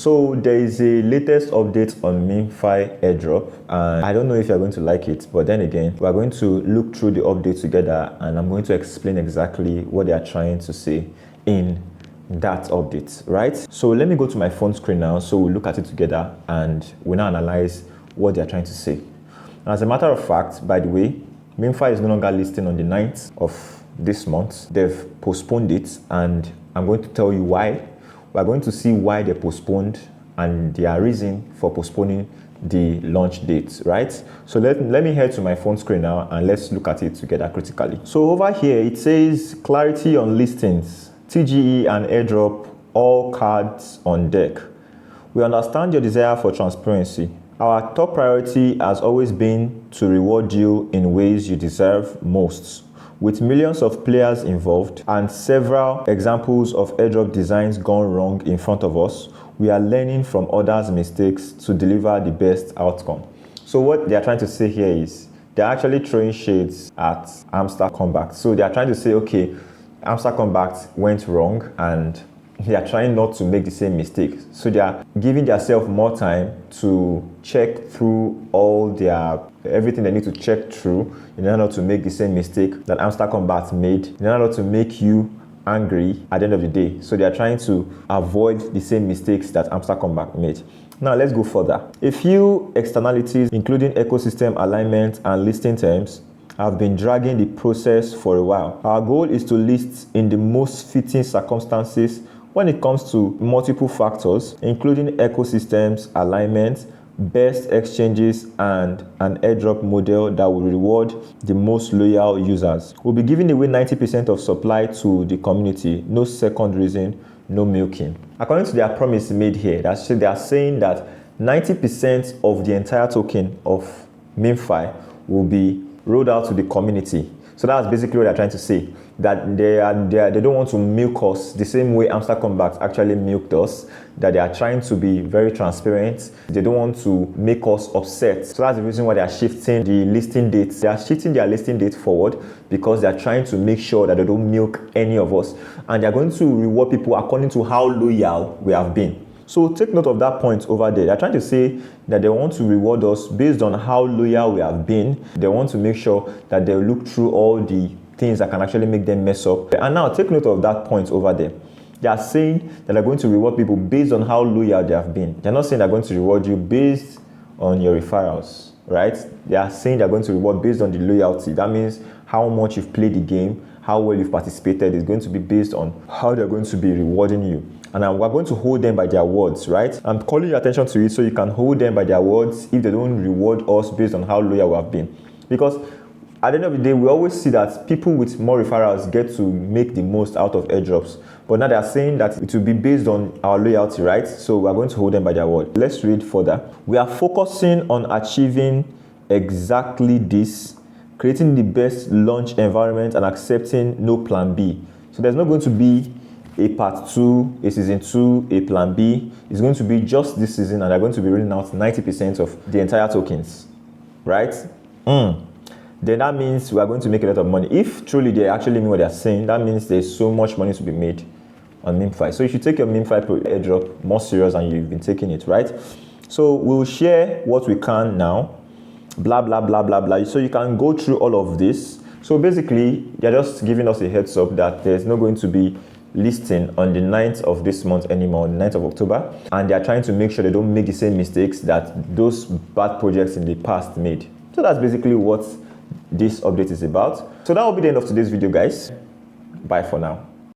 So there is a latest update on MemeFi AIRDROP, and I don't know if you're going to like it, but then again, we're going to look through the update together and I'm going to explain exactly what they are trying to say in that update, right? So let me go to my phone screen now, so we'll look at it together and we'll now analyze what they are trying to say. And as a matter of fact, by the way, MemeFi is no longer listing on the 9th of this month. They've postponed it and I'm going to tell you why. We're going to see why they postponed and their reason for postponing the launch date, right? So let me head to my phone screen now and let's look at it together critically. So over here, it says clarity on listings, TGE and AIRDROP, all cards on deck. We understand your desire for transparency. Our top priority has always been to reward you in ways you deserve most. With millions of players involved and several examples of AIRDROP designs gone wrong in front of us, we are learning from others' mistakes to deliver the best outcome. So what they are trying to say here is they're actually throwing shades at Hamster Comeback. So they are trying to say, okay, Hamster Comeback went wrong and they are trying not to make the same mistakes. So they are giving themselves more time to check through everything they need to check through in order not to make the same mistake that Hamster Comeback made, in order not to make you angry at the end of the day. So they are trying to avoid the same mistakes that Hamster Comeback made. Now let's go further. A few externalities, including ecosystem alignment and listing terms, have been dragging the process for a while. Our goal is to list in the most fitting circumstances when it comes to multiple factors, including ecosystems, alignment, best exchanges, and an AIRDROP model that will reward the most loyal users. We'll be giving away 90% of supply to the community, no second reason, no milking. According to their promise made here, they are saying that 90% of the entire token of MemeFi will be rolled out to the community. So that's basically what they're trying to say, that they don't want to milk us the same way Hamster Comeback actually milked us, that they are trying to be very transparent. They don't want to make us upset. So that's the reason why they are shifting the listing dates. They are shifting their listing date forward because they are trying to make sure that they don't milk any of us. And they are going to reward people according to how loyal we have been. So take note of that point over there. They're trying to say that they want to reward us based on how loyal we have been. They want to make sure that they look through all the things that can actually make them mess up. And now take note of that point over there. They are saying that they're going to reward people based on how loyal they have been. They're not saying they're going to reward you based on your referrals, right? They are saying they're going to reward based on the loyalty. That means how much you've played the game, how well you've participated is going to be based on how they're going to be rewarding you. And we're going to hold them by their words, right? I'm calling your attention to it so you can hold them by their words if they don't reward us based on how loyal we have been. Because at the end of the day, we always see that people with more referrals get to make the most out of AIRDROPs. But now they are saying that it will be based on our loyalty, right? So we're going to hold them by their word. Let's read further. We are focusing on achieving exactly this, creating the best launch environment and accepting no plan B. So there's not going to be a part 2, a season 2, a plan B. It's going to be just this season and they're going to be rolling out 90% of the entire tokens, right? Then that means we are going to make a lot of money. If truly they actually mean what they're saying, that means there's so much money to be made on MemeFi. So you should take your MemeFi Pro AIRDROP more serious than you've been taking it, right? So we'll share what we can now, blah, blah, blah, blah, blah. So you can go through all of this. So basically, they're just giving us a heads up that there's not going to be listing on the 9th of this month anymore, the 9th of October, and they are trying to make sure they don't make the same mistakes that those bad projects in the past made. So that's basically what this update is about. So that will be the end of today's video, guys. Bye for now.